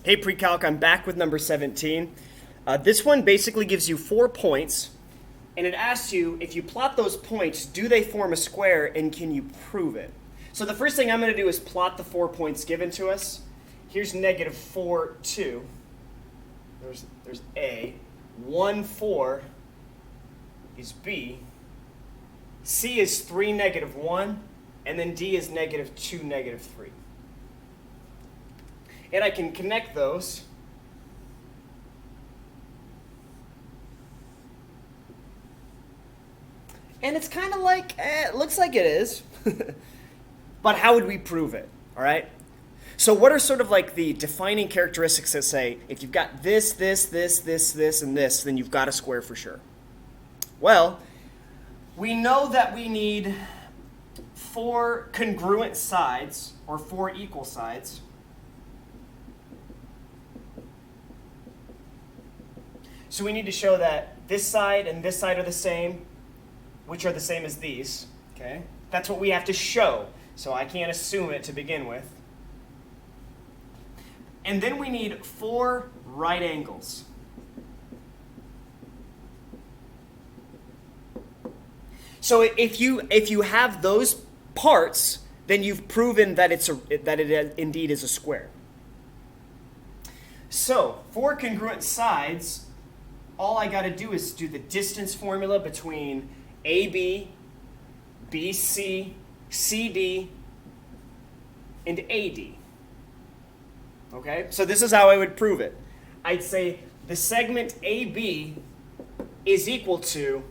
Hey Pre-Calc, I'm back with number 17. This one basically gives you 4 points, and it asks you, if you plot those points, do they form a square, and can you prove it? So the first thing I'm going to do is plot the 4 points given to us. Here's negative 4, 2. There's A. 1, 4 is B. C is 3, negative 1. And then D is negative 2, negative 3. And I can connect those. And it's kind of like, it looks like it is. But how would we prove it? All right? So what are sort of like the defining characteristics that say, if you've got this, this, and this, then you've got a square for sure? Well, we know that we need 4 congruent sides, or 4 equal sides. So we need to show that this side and this side are the same, which are the same as these. Okay? That's what we have to show. So I can't assume it to begin with. And then we need 4 right angles. So if you have those parts, then you've proven that it indeed is a square. So for congruent sides, all I got to do is do the distance formula between AB, BC, CD, and AD. Okay? So this is how I would prove it. I'd say the segment AB is equal to,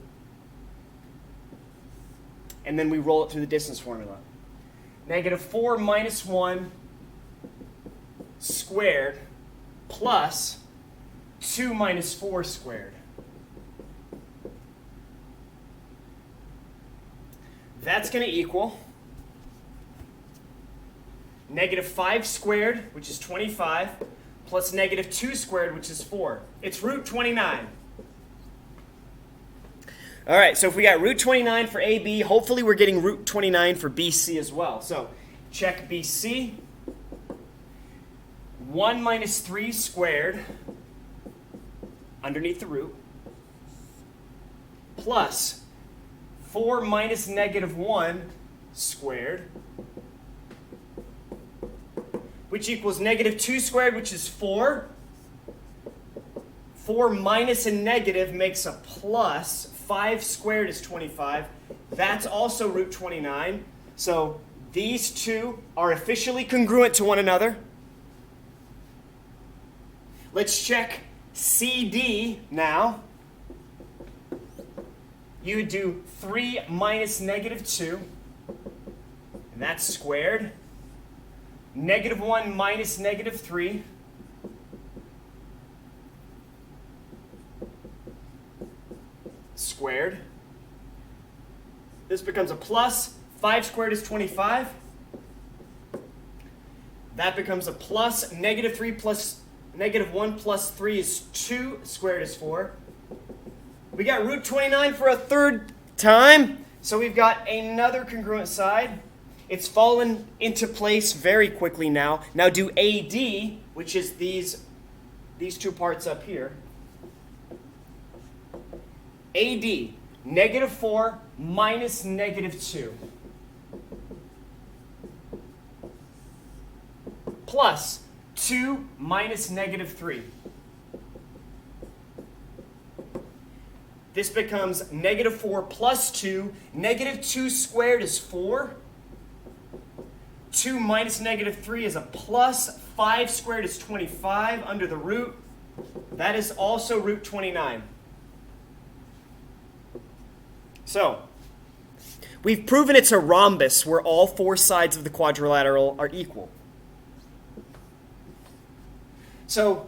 and then we roll it through the distance formula. Negative 4 minus 1 squared plus 2 minus 4 squared. That's going to equal negative 5 squared, which is 25, plus negative 2 squared, which is 4. It's root 29. All right, so if we got root 29 for AB, hopefully we're getting root 29 for BC as well. So check BC. 1 minus 3 squared underneath the root, plus 4 minus negative 1 squared, which equals negative 2 squared, which is 4. 4 minus a negative makes a plus. 5 squared is 25. That's also root 29. So these two are officially congruent to one another. Let's check CD now. You would do 3 minus negative 2, and that's squared. Negative 1 minus negative 3. Squared. This becomes a plus. 5 squared is 25. That becomes a plus. Negative 3 plus negative 1 plus 3 is 2. Squared is 4. We got root 29 for a third time. So we've got another congruent side. It's fallen into place very quickly now. Now do AD, which is these 2 parts up here. AD, negative 4 minus negative 2. Plus 2 minus negative 3. This becomes negative 4 plus 2. Negative 2 squared is 4. 2 minus negative 3 is a plus. 5 squared is 25 under the root. That is also root 29. So, we've proven it's a rhombus where all 4 sides of the quadrilateral are equal. So,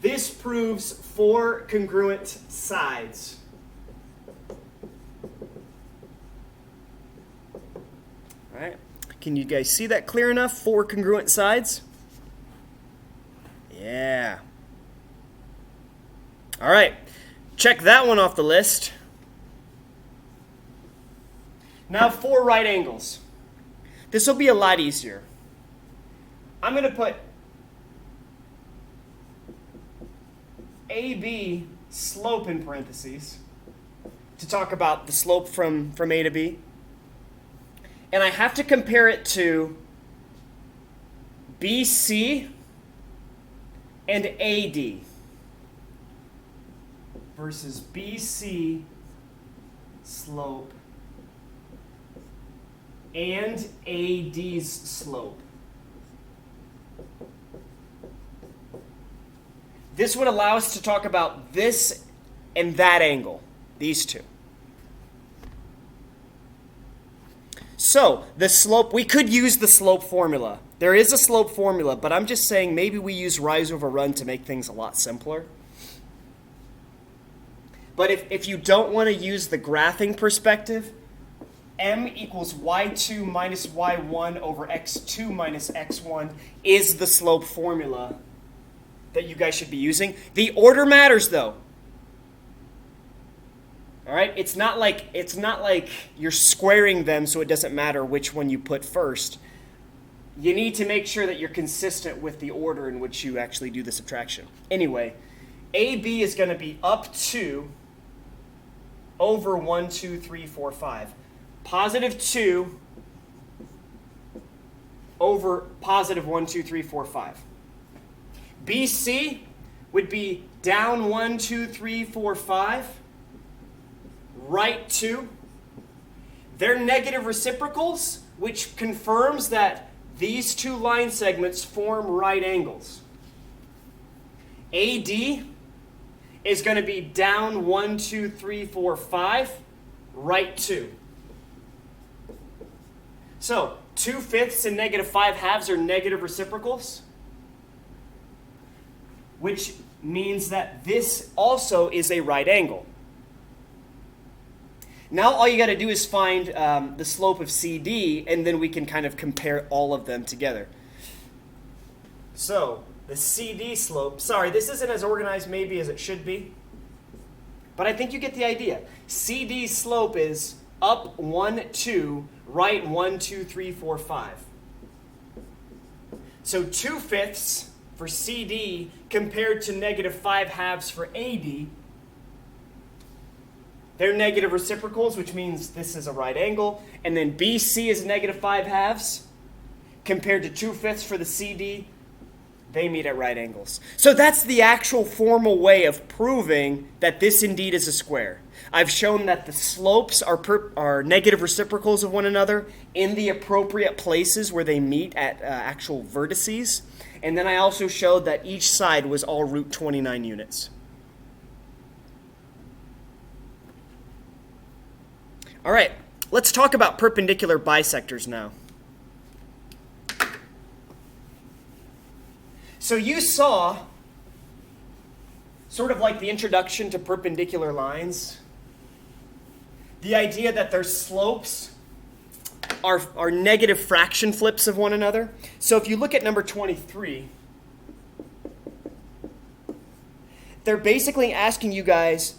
this proves 4 congruent sides. All right. Can you guys see that clear enough? 4 congruent sides? Yeah. All right. Check that one off the list. Now 4 right angles. This will be a lot easier. I'm going to put AB slope in parentheses to talk about the slope from A to B. And I have to compare it to BC and AD versus BC slope and AD's slope. This would allow us to talk about this and that angle, these two. So, the slope, we could use the slope formula. There is a slope formula, but I'm just saying maybe we use rise over run to make things a lot simpler. But if you don't want to use the graphing perspective, m equals y2 minus y1 over x2 minus x1 is the slope formula that you guys should be using. The order matters, though. All right, it's not like you're squaring them so it doesn't matter which one you put first. You need to make sure that you're consistent with the order in which you actually do the subtraction. Anyway, AB is going to be up 2 over 1, 2, 3, 4, 5. Positive 2 over positive 1, 2, 3, 4, 5. BC would be down 1, 2, 3, 4, 5, right 2. They're negative reciprocals, which confirms that these two line segments form right angles. AD is going to be down 1, 2, 3, 4, 5, right 2. So 2/5 and negative 5/2 are negative reciprocals, which means that this also is a right angle. Now all you got to do is find the slope of CD, and then we can kind of compare all of them together. So the CD slope, sorry, this isn't as organized maybe as it should be, but I think you get the idea. CD slope is up 1, 2, right 1, 2, 3, 4, 5. So 2/5 for CD compared to negative 5/2 for AD. They're negative reciprocals, which means this is a right angle. And then BC is negative 5/2 compared to 2/5 for the CD. They meet at right angles. So that's the actual formal way of proving that this indeed is a square. I've shown that the slopes are negative reciprocals of one another in the appropriate places where they meet at actual vertices. And then I also showed that each side was all root 29 units. All right, let's talk about perpendicular bisectors now. So you saw sort of like the introduction to perpendicular lines, the idea that their slopes are negative fraction flips of one another. So if you look at number 23, they're basically asking you guys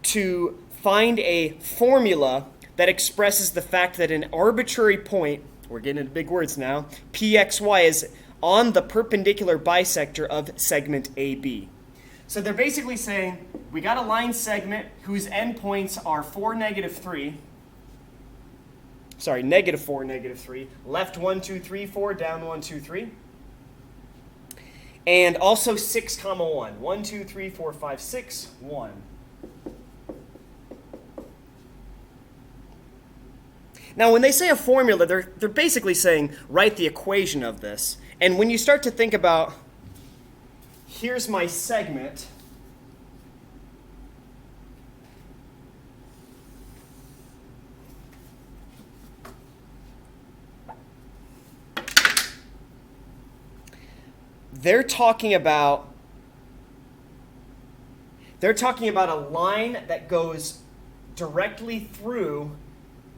to find a formula that expresses the fact that an arbitrary point, we're getting into big words now, PXY is on the perpendicular bisector of segment AB. So they're basically saying, we got a line segment whose endpoints are 4, negative 3. Sorry, negative 4, negative 3. Left 1, 2, 3, 4, down 1, 2, 3. And also 6, comma 1. 1, 2, 3, 4, 5, 6, 1. Now, when they say a formula, they're basically saying, write the equation of this. And when you start to think about, here's my segment, they're talking about a line that goes directly through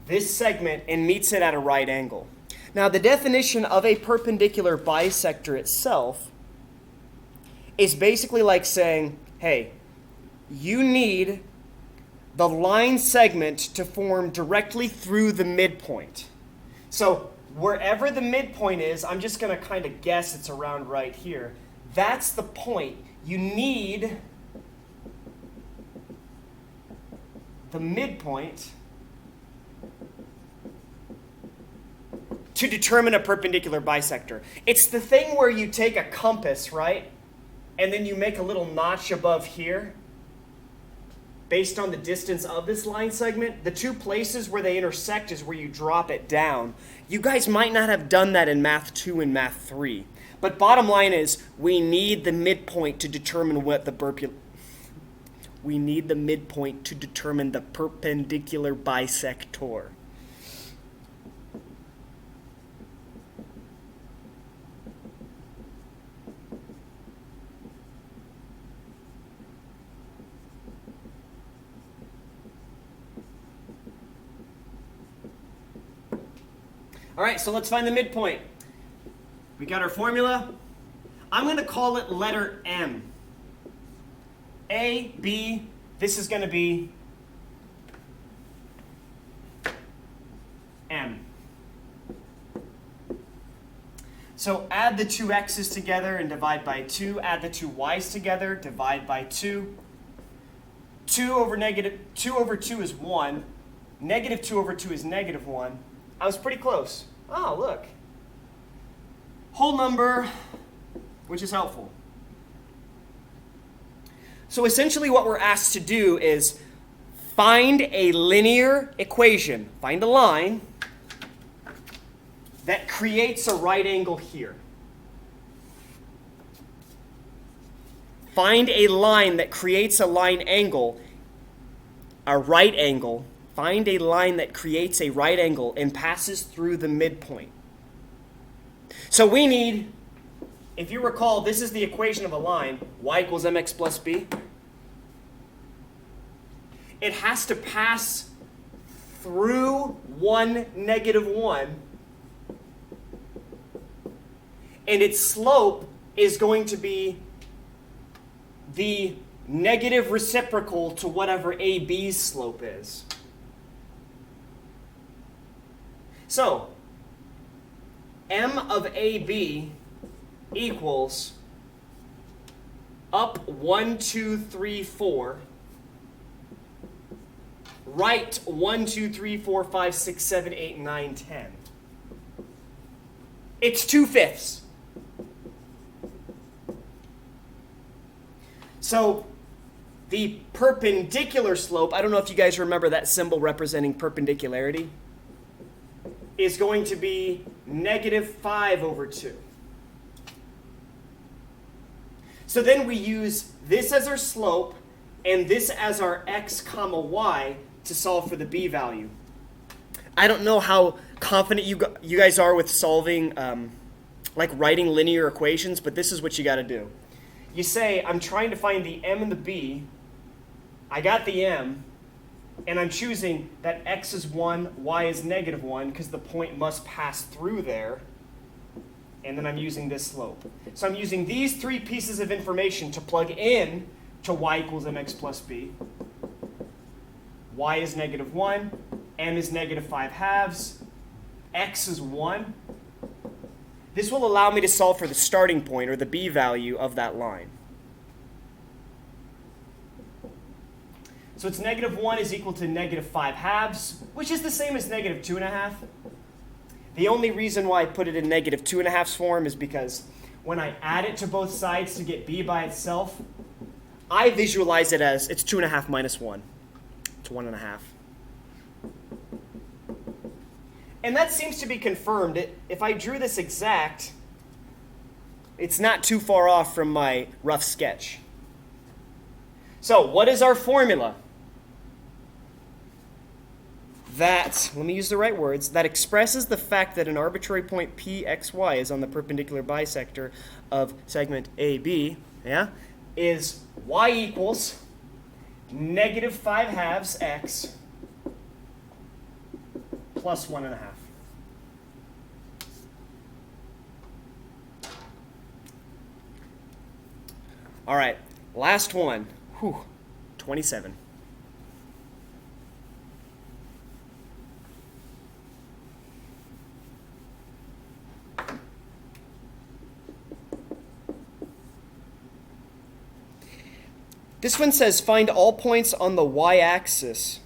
this segment and meets it at a right angle. Now, the definition of a perpendicular bisector itself is basically like saying, hey, you need the line segment to form directly through the midpoint. So wherever the midpoint is, I'm just going to kind of guess it's around right here. That's the point. You need the midpoint to determine a perpendicular bisector. It's the thing where you take a compass, right? And then you make a little notch above here based on the distance of this line segment. The two places where they intersect is where you drop it down. You guys might not have done that in Math 2 and Math 3. But bottom line is, we need the midpoint to determine what the perpendicular bisector. All right, so let's find the midpoint. We got our formula. I'm going to call it letter M. A, B, this is going to be M. So add the two x's together and divide by 2. Add the two y's together, divide by 2. 2 over 2 is 1. Negative 2 over 2 is negative 1. I was pretty close. Oh, look. Whole number, which is helpful. So essentially what we're asked to do is find a linear equation, find a line that creates a right angle here. Find a line that creates a line angle, a right angle. Find a line that creates a right angle and passes through the midpoint. So we need, if you recall, this is the equation of a line, y equals mx plus b. It has to pass through 1, negative 1, and its slope is going to be the negative reciprocal to whatever AB's slope is. So, M of AB equals up 1, 2, 3, 4, right 1, 2, 3, 4, 5, 6, 7, 8, 9, 10. It's 2/5. So, the perpendicular slope, I don't know if you guys remember that symbol representing perpendicularity, is going to be negative 5 over 2. So then we use this as our slope and this as our x comma y to solve for the b value. I don't know how confident you guys are with solving, like writing linear equations, but this is what you got to do. You say, I'm trying to find the m and the b. I got the m. And I'm choosing that x is 1, y is negative 1, because the point must pass through there. And then I'm using this slope. So I'm using these three pieces of information to plug in to y equals mx plus b. Y is negative 1, m is negative 5/2, x is 1. This will allow me to solve for the starting point, or the b value of that line. So it's negative 1 is equal to negative 5/2, which is the same as negative 2.5. The only reason why I put it in negative 2.5 form is because when I add it to both sides to get b by itself, I visualize it as it's 2.5 minus 1. It's 1.5. And that seems to be confirmed. If I drew this exact, it's not too far off from my rough sketch. So what is our formula? That, let me use the right words, that expresses the fact that an arbitrary point Pxy is on the perpendicular bisector of segment AB, is y equals negative 5/2 x plus 1.5. All right, last one. 27. This one says find all points on the y-axis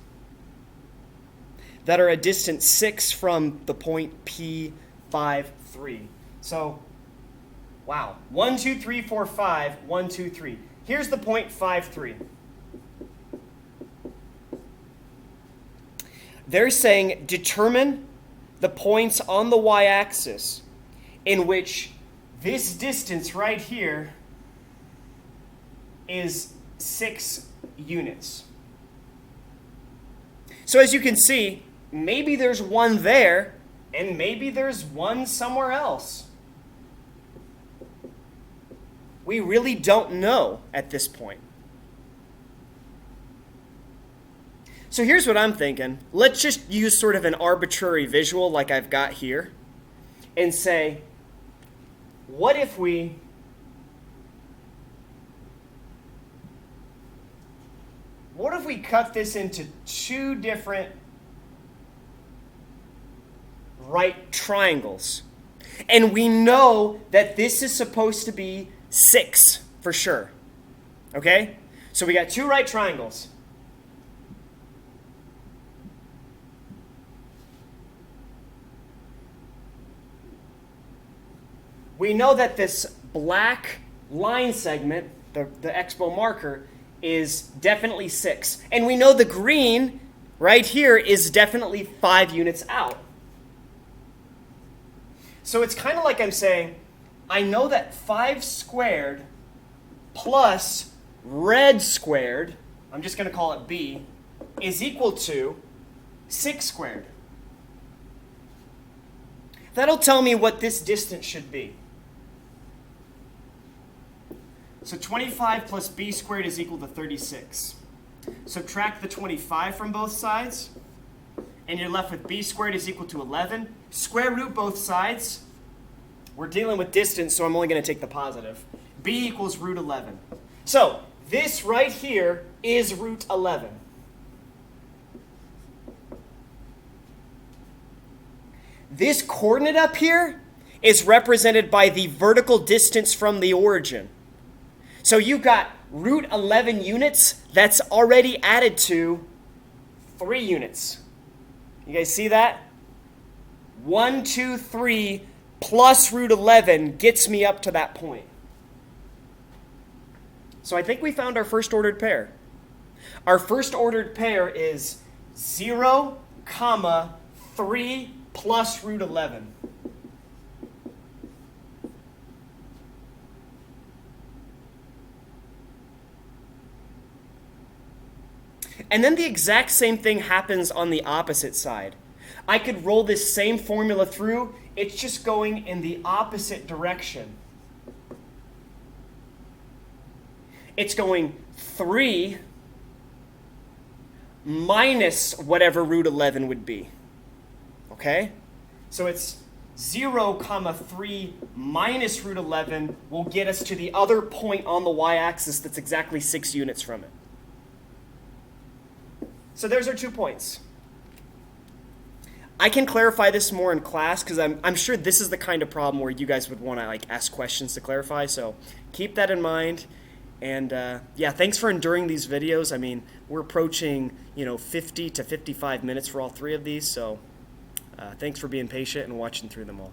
that are a distance 6 from the point P5, 3. So, wow. 1, 2, 3, 4, 5, 1, 2, 3. Here's the point 5, 3. They're saying determine the points on the y-axis in which this distance right here is 6 units. So as you can see, maybe there's one there, and maybe there's one somewhere else. We really don't know at this point. So here's what I'm thinking. Let's just use sort of an arbitrary visual like I've got here and say, what if we cut this into 2 different right triangles? And we know that this is supposed to be 6 for sure. Okay? So we got 2 right triangles. We know that this black line segment, the expo marker, is definitely 6. And we know the green right here is definitely 5 units out. So it's kind of like I'm saying, I know that 5 squared plus red squared, I'm just going to call it B, is equal to 6 squared. That'll tell me what this distance should be. So 25 plus b squared is equal to 36. Subtract the 25 from both sides, and you're left with b squared is equal to 11. Square root both sides. We're dealing with distance, so I'm only going to take the positive. b equals root 11. So this right here is root 11. This coordinate up here is represented by the vertical distance from the origin. So you've got root 11 units that's already added to 3 units. You guys see that? 1, 2, 3 plus root 11 gets me up to that point. So I think we found our first ordered pair. Our first ordered pair is 0, 3 plus root 11. And then the exact same thing happens on the opposite side. I could roll this same formula through. It's just going in the opposite direction. It's going 3 minus whatever root 11 would be. Okay? So it's 0, 3 minus root 11 will get us to the other point on the y-axis that's exactly 6 units from it. So there's our 2 points. I can clarify this more in class because I'm sure this is the kind of problem where you guys would want to ask questions to clarify. So keep that in mind. And yeah, thanks for enduring these videos. I mean, we're approaching 50 to 55 minutes for all 3 of these. So thanks for being patient and watching through them all.